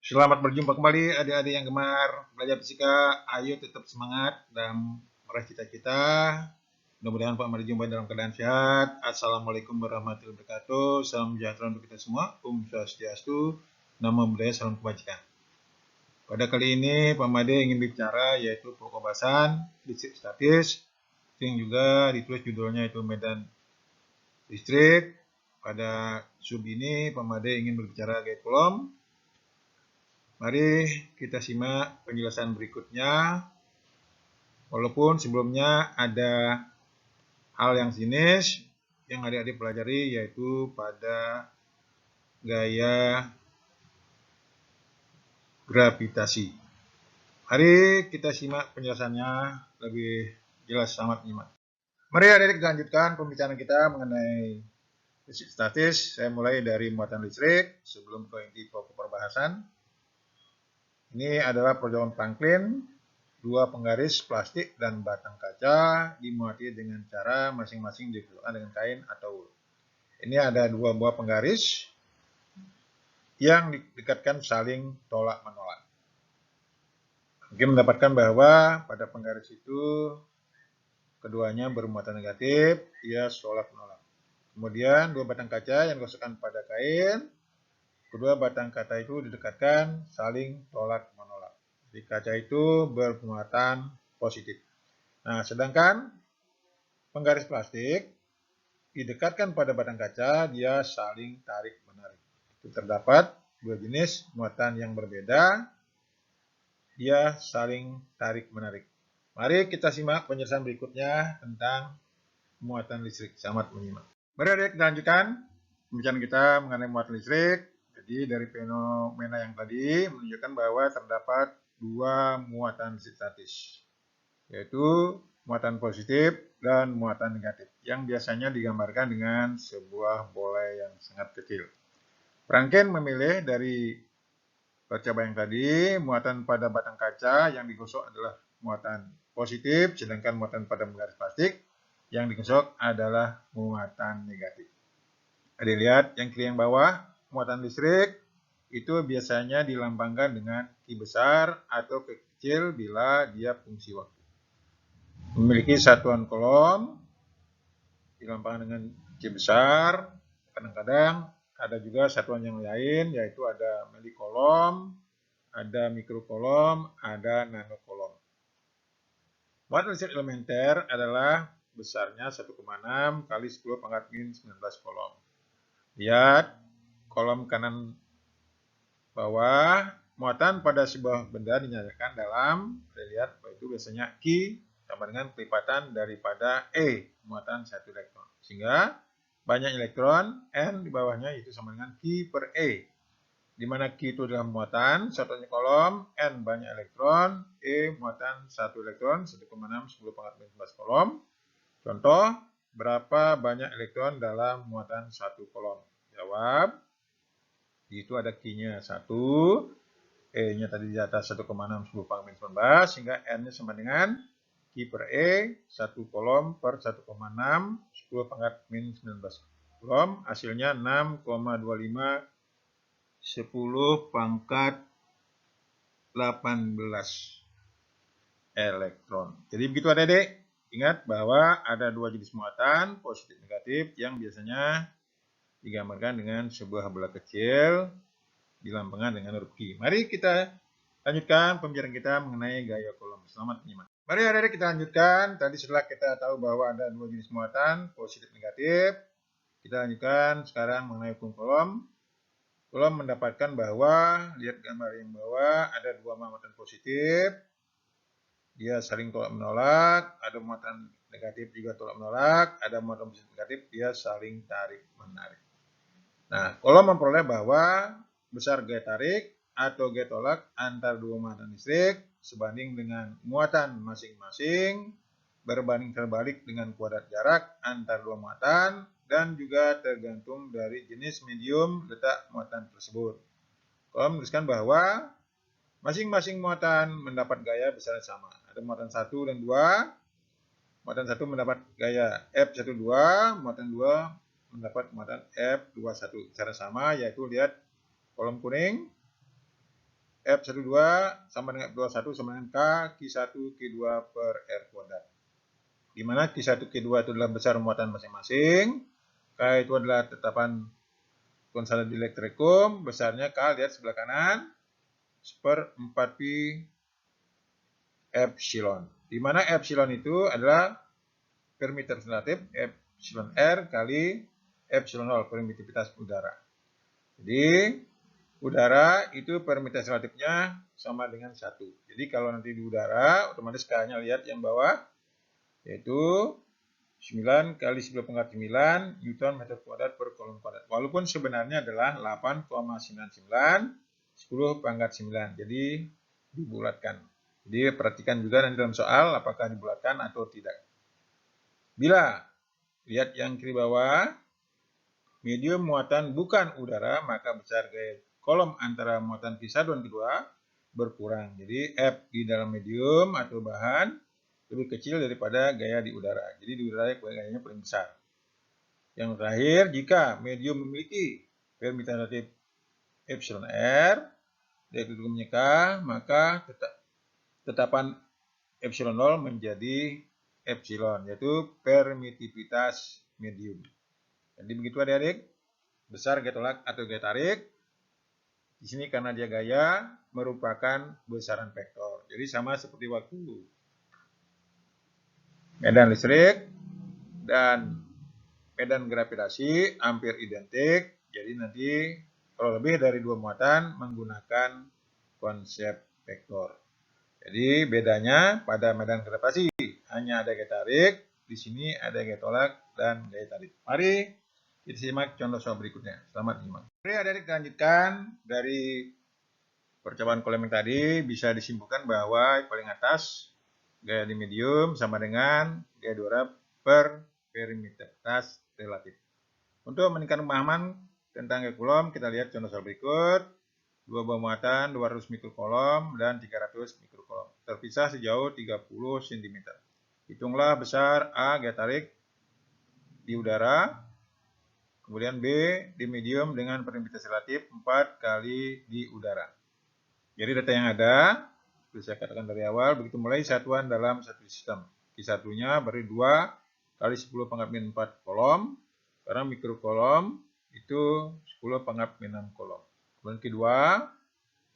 Selamat berjumpa kembali adik-adik yang gemar belajar fisika. Ayo tetap semangat dalam meraih cita-cita. Mudah-mudahan Pak Mari jumpa dalam keadaan sehat. Assalamualaikum warahmatullahi wabarakatuh. Salam sejahtera untuk kita semua. Swastiastu. Namo Buddhaya, salam kebajikan. Pada kali ini Pak Made ingin bicara yaitu pokok bahasan listrik statis, yang juga ditulis judulnya itu medan listrik. Pada sub ini Pak Made ingin berbicara gaya Coulomb. Mari kita simak penjelasan berikutnya. Walaupun sebelumnya ada hal yang sinis yang adik-adik pelajari, yaitu pada gaya gravitasi. Mari kita simak penjelasannya lebih jelas, sangat nyimak. Mari adik-adik kita lanjutkan pembicaraan kita mengenai listrik statis. Saya mulai dari muatan listrik sebelum ke inti pokok perbahasan. Ini adalah perjalanan Franklin. Dua penggaris plastik dan batang kaca dimuati dengan cara masing-masing dipecahkan dengan kain atau wool. Ini ada dua buah penggaris yang didekatkan saling tolak-menolak. Mungkin mendapatkan bahwa pada penggaris itu keduanya bermuatan negatif, ia tolak-menolak. Kemudian dua batang kaca yang digosokkan pada kain, kedua batang kaca itu didekatkan saling tolak-menolak. Di kaca itu bermuatan positif. Nah, sedangkan penggaris plastik didekatkan pada batang kaca, dia saling tarik-menarik. Itu terdapat dua jenis muatan yang berbeda, dia saling tarik-menarik. Mari kita simak penjelasan berikutnya tentang muatan listrik. Selamat menyimak. Mari kita lanjutkan pembicaraan kita mengenai muatan listrik. Jadi dari fenomena yang tadi menunjukkan bahwa terdapat dua muatan listrik statis, yaitu muatan positif dan muatan negatif, yang biasanya digambarkan dengan sebuah bola yang sangat kecil. Franklin memilih dari percaba yang tadi, muatan pada batang kaca yang digosok adalah muatan positif, sedangkan muatan pada penggaris plastik yang digosok adalah muatan negatif. Ada lihat yang kiri yang bawah, muatan listrik itu biasanya dilambangkan dengan Q besar atau Q kecil bila dia fungsi waktu. Memiliki satuan Coulomb dilambangkan dengan Q besar. Kadang-kadang ada juga satuan yang lain, yaitu ada millicoulomb, ada microcoulomb, ada nanocoulomb. Muatan listrik elementer adalah besarnya 1,6 kali 10 pangkat min 19 coulomb. Lihat kolom kanan bawah, muatan pada sebuah benda dinyatakan dalam, lihat itu biasanya Q sama dengan kelipatan daripada E, muatan satu elektron. Sehingga banyak elektron, N di bawahnya itu sama dengan Q per E. Di mana Q itu adalah muatan, satunya Coulomb, N banyak elektron, E muatan 1 elektron, 1,6 10 pangkat min 11 Coulomb. Contoh, berapa banyak elektron dalam muatan 1 Coulomb? Jawab, itu ada Q-nya 1, E-nya tadi di atas 1,6 10 pangkat min 19, sehingga N-nya sama dengan Q per E, 1 Coulomb per 1,6 10 pangkat min 19 Coulomb, hasilnya 6,25 10 pangkat 18 elektron. Jadi begitu adik-adik, ingat bahwa ada dua jenis muatan, positif negatif, yang biasanya digambarkan dengan sebuah bola kecil dilambangkan dengan huruf Q. Mari kita lanjutkan pembicaraan kita mengenai gaya Coulomb. Selamat menyimak. Mari adik-adik kita lanjutkan. Tadi setelah kita tahu bahwa ada dua jenis muatan, positif negatif, kita lanjutkan sekarang mengenai hukum Coulomb. Coulomb mendapatkan bahwa, lihat gambar yang bawah, ada dua muatan positif, dia saling tolak menolak, ada muatan negatif juga tolak menolak, ada muatan positif negatif, dia saling tarik menarik. Nah, Coulomb memperoleh bahwa besar gaya tarik atau gaya tolak antar dua muatan listrik sebanding dengan muatan masing-masing berbanding terbalik dengan kuadrat jarak antar dua muatan, dan juga tergantung dari jenis medium letak muatan tersebut. Coulomb menuliskan bahwa masing-masing muatan mendapat gaya besar sama. Ada muatan 1 dan 2. Muatan 1 mendapat gaya F12, muatan 2 mendapat muatan F21. Cara sama, yaitu lihat kolom kuning. F12 sama dengan F21 sama dengan K Q1 Q2 per R kuadrat. Di mana Q1 Q2 itu adalah besar muatan masing-masing. K itu adalah tetapan konstanta di elektrikum. Besarnya K, lihat sebelah kanan, per 4pi epsilon. Di mana epsilon itu adalah perimeter relatif epsilon R kali epsilon 0, permitivitas udara. Jadi udara itu permitivitas relatifnya sama dengan 1. Jadi kalau nanti di udara, otomatis K-nya lihat yang bawah, yaitu 9 kali 10 pangkat 9 Newton meter kuadrat per kolom kuadrat. Walaupun sebenarnya adalah 8,99 10 pangkat 9. Jadi dibulatkan. Jadi perhatikan juga nanti dalam soal apakah dibulatkan atau tidak. Bila lihat yang kiri bawah, medium muatan bukan udara, maka besar gaya kolom antara muatan Q1 dan Q2 berkurang. Jadi F di dalam medium atau bahan lebih kecil daripada gaya di udara. Jadi di udara gayanya paling besar. Yang terakhir, jika medium memiliki permitivitas relatif epsilon R, elektrikumnya K, maka tetapan epsilon 0 menjadi epsilon, yaitu permitivitas medium. Jadi begitu adik-adik, besar gaya tolak atau gaya tarik. Di sini karena dia gaya merupakan besaran vektor. Jadi sama seperti waktu medan listrik dan medan gravitasi hampir identik. Jadi nanti kalau lebih dari dua muatan menggunakan konsep vektor. Jadi bedanya pada medan gravitasi hanya ada gaya tarik, di sini ada gaya tolak dan gaya tarik. Mari kita simak contoh soal berikutnya. Selamat menyimak. Mari adik lanjutkan dari percobaan kolom yang tadi, bisa disimpulkan bahwa paling atas gaya di medium sama dengan gaya di udara per permitivitas relatif. Untuk meningkatkan pemahaman tentang gaya Coulomb, kita lihat contoh soal berikut. Dua buah muatan 200 mikrocoulomb dan 300 mikrocoulomb. Terpisah sejauh 30 cm. Hitunglah besar A gaya tarik di udara, kemudian B di medium dengan permitivitas relatif 4 kali di udara. Jadi data yang ada, seperti saya katakan dari awal, begitu mulai satuan dalam satu sistem. Q1-nya beri 2 kali 10 pangkat min 4 kolom, karena mikrokolom itu 10 pangkat min 6 kolom. Kemudian kedua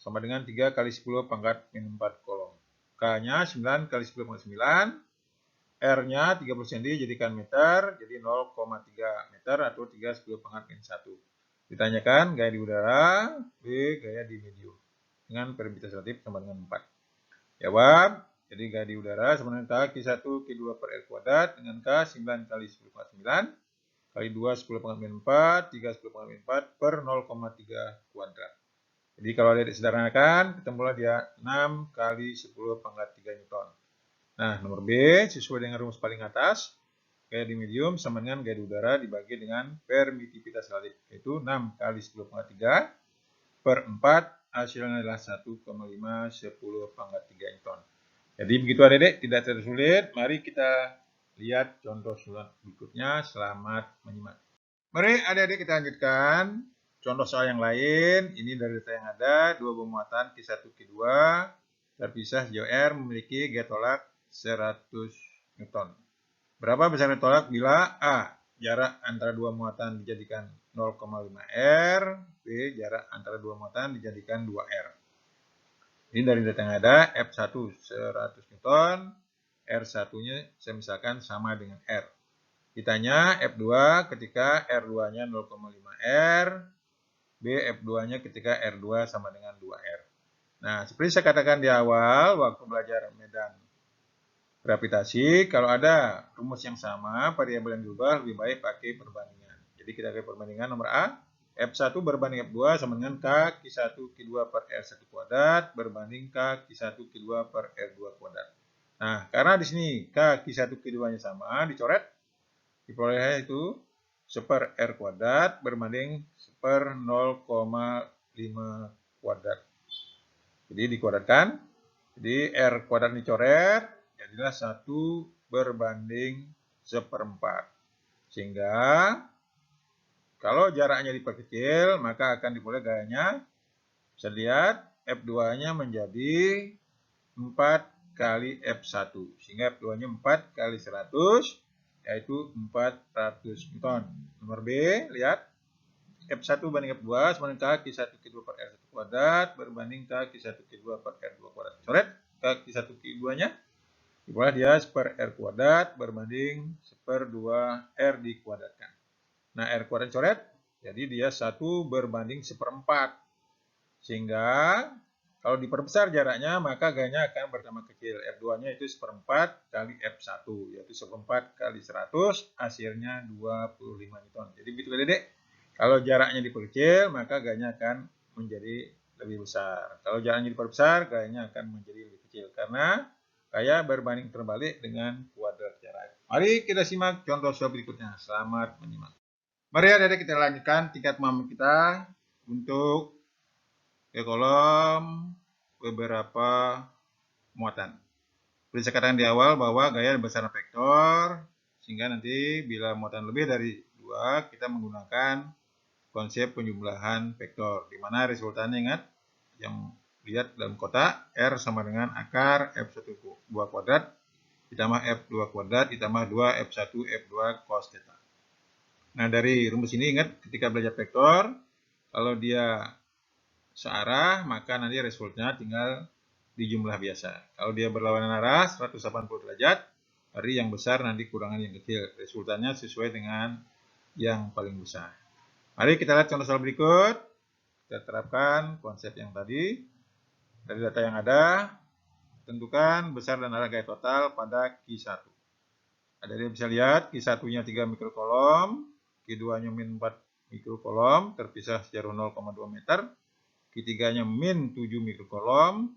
sama dengan 3 kali 10 pangkat min 4 kolom. K-nya 9 kali 10 pangkat 9. R-nya 30 cm jadikan meter, jadi 0,3 meter atau 3 10 pangkat min 1. Ditanyakan gaya di udara, B gaya di medium. Dengan permitivitas relatif sama dengan 4. Jawab, jadi gaya di udara sama dengan K Q1 Q2 per R kuadrat dengan K 9 kali 10 pangkat 9 kali 2 10 pangkat min 4, 3 10 pangkat min 4 per 0,3 kuadrat. Jadi kalau dia disederhanakan, ketemulah dia 6 kali 10 pangkat 3 Newton. Nah, nomor B sesuai dengan rumus paling atas, gaya di medium sama dengan gaya di udara dibagi dengan permitivitas relatif, yaitu 6 kali 10 pangkat 3 per 4, hasilnya adalah 1,5 10 pangkat 3 Newton. Jadi begitu adik-adik, tidak terlalu sulit. Mari kita lihat contoh soal berikutnya. Selamat menyimak. Mari adik-adik kita lanjutkan contoh soal yang lain. Ini dari data yang ada, dua buah muatan Q1 Q2 terpisah sejauh R memiliki gaya tolak 100 Newton. Berapa besar gaya tolak bila A. Jarak antara dua muatan dijadikan 0,5 R, B. Jarak antara dua muatan dijadikan 2 R. Ini dari data yang ada, F1 100 Newton, R1-nya saya misalkan sama dengan R. Ditanya F2 ketika R2-nya 0,5 R, B F2-nya ketika R2 sama dengan 2 R. Nah, seperti saya katakan di awal waktu belajar medan gravitasi, kalau ada rumus yang sama, variabel yang diubah lebih baik pakai perbandingan. Jadi kita pakai perbandingan nomor A, F1 berbanding F2 sama dengan K Q1 Q2 per R1 kuadrat berbanding K Q1 Q2 per R2 kuadrat. Nah, karena di sini K Q1 Q2-nya sama, dicoret, diperoleh itu seper R kuadrat berbanding seper 0,5 kuadrat. Jadi dikuadratkan, jadi R kuadrat dicoret, jadilah 1 berbanding seperempat. Sehingga kalau jaraknya diperkecil, maka akan diperoleh gayanya. Bisa lihat, F2-nya menjadi 4 kali F1. Sehingga F2-nya 4 kali 100, yaitu 400 Newton. Nomor B, lihat. F1 banding F2 sama dengan K Q1 Q2 per R1 kuadrat berbanding K Q1 Q2 per R2 kuadrat. Coret K Q1 Q2-nya. Itulah dia per R kuadrat berbanding per 2 R dikuadratkan. Nah, R kuadrat coret, jadi dia 1 berbanding 1/4. Sehingga kalau diperbesar jaraknya, maka gayanya akan bertambah kecil. F2-nya itu 1/4 kali F1, yaitu 1/4 kali 100, hasilnya 25 Newton. Jadi begitu Dedek. Kalau jaraknya diperkecil, maka gayanya akan menjadi lebih besar. Kalau jaraknya diperbesar, gayanya akan menjadi lebih kecil. Karena gaya berbanding terbalik dengan kuadrat jarak. Mari kita simak contoh soal berikutnya. Selamat menyimak. Mari Dedek kita lanjutkan tingkat pemahaman kita untuk kolom beberapa muatan. Seperti saya katakan di awal bahwa gaya besaran vektor, sehingga nanti bila muatan lebih dari 2, kita menggunakan konsep penjumlahan vektor, di mana resultannya ingat, yang lihat dalam kotak, R sama dengan akar F1 kuadrat ditambah F2 kuadrat ditambah 2 F1 F2 cos theta. Nah, dari rumus ini ingat, ketika belajar vektor, kalau dia searah, maka nanti resultnya tinggal dijumlah biasa. Kalau dia berlawanan arah 180 derajat, dari yang besar nanti kurangan yang kecil. Resultannya sesuai dengan yang paling besar. Mari kita lihat contoh soal berikut. Kita terapkan konsep yang tadi. Dari data yang ada, tentukan besar dan arah gaya total pada Q1. Ada yang bisa lihat, Q1-nya 3 mikrokolom, Q2-nya min 4 mikrokolom, terpisah sejauh 0,2 meter. Q3-nya min 7 mikrokolom,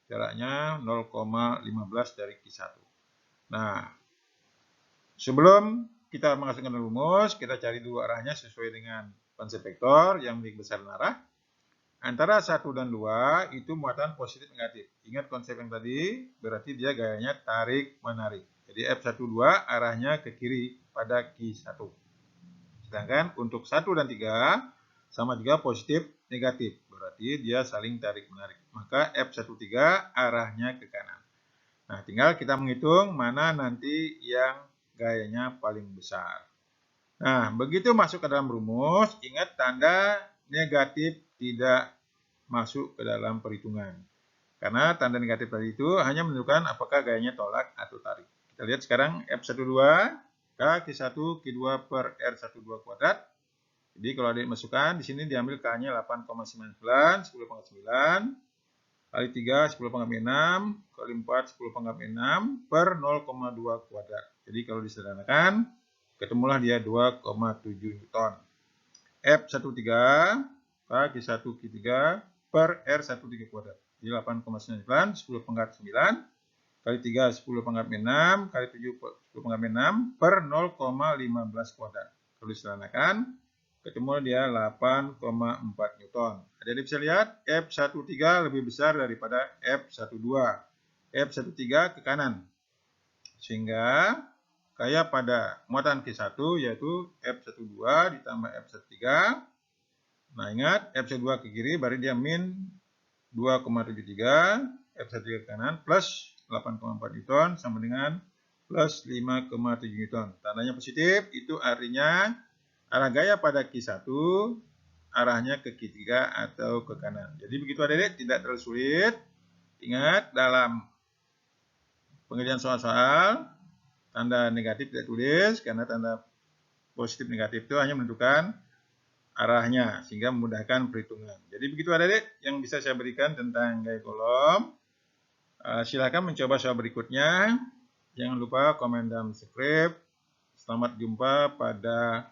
jaraknya 0,15 dari Q1. Nah, sebelum kita masukkan rumus, kita cari dulu arahnya sesuai dengan konsep vektor yang memiliki besar dan arah. Antara 1 dan 2 itu muatan positif negatif. Ingat konsep yang tadi, berarti dia gayanya tarik-menarik. Jadi F12 arahnya ke kiri pada Q1. Sedangkan untuk 1 dan 3 sama juga positif negatif. Berarti dia saling tarik-menarik. Maka F13 arahnya ke kanan. Nah, tinggal kita menghitung mana nanti yang gayanya paling besar. Nah, begitu masuk ke dalam rumus, ingat tanda negatif tidak masuk ke dalam perhitungan. Karena tanda negatif tadi itu hanya menunjukkan apakah gayanya tolak atau tarik. Kita lihat sekarang F12, K Q1 Q2 per R12 kuadrat. Jadi kalau ada masukkan, di sini diambil K-nya 8,99, 10/9, kali 3, 10/6, kali 4, 10/6, per 0,2 kuadrat. Jadi kalau disederhanakan, ketemulah dia 2,7 Newton. F13, K Q1 Q3 per R13 kuadrat. Jadi 8,99, 10/9, kali 3, 10/6, kali 7, 10/6, per 0,15 kuadrat. Kalau disederhanakan, ketemu dia 8,4 Newton. Jadi bisa lihat F13 lebih besar daripada F12. F13 ke kanan. Sehingga kayak pada muatan Q1 yaitu F12 ditambah F13. Nah, ingat F12 ke kiri berarti dia min 2,73, F13 ke kanan plus 8,4 Newton sama dengan plus 5,7 Newton. Tandanya positif, itu artinya arah gaya pada Q1 arahnya ke Q3 atau ke kanan. Jadi begitu adik-adik, tidak terlalu sulit. Ingat dalam pengerjaan soal-soal tanda negatif tidak tulis karena tanda positif negatif itu hanya menentukan arahnya sehingga memudahkan perhitungan. Jadi begitu adik-adik yang bisa saya berikan tentang gaya kolom. Silakan mencoba soal berikutnya. Jangan lupa komen dan subscribe. Selamat jumpa pada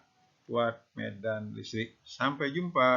buat medan listrik. Sampai jumpa.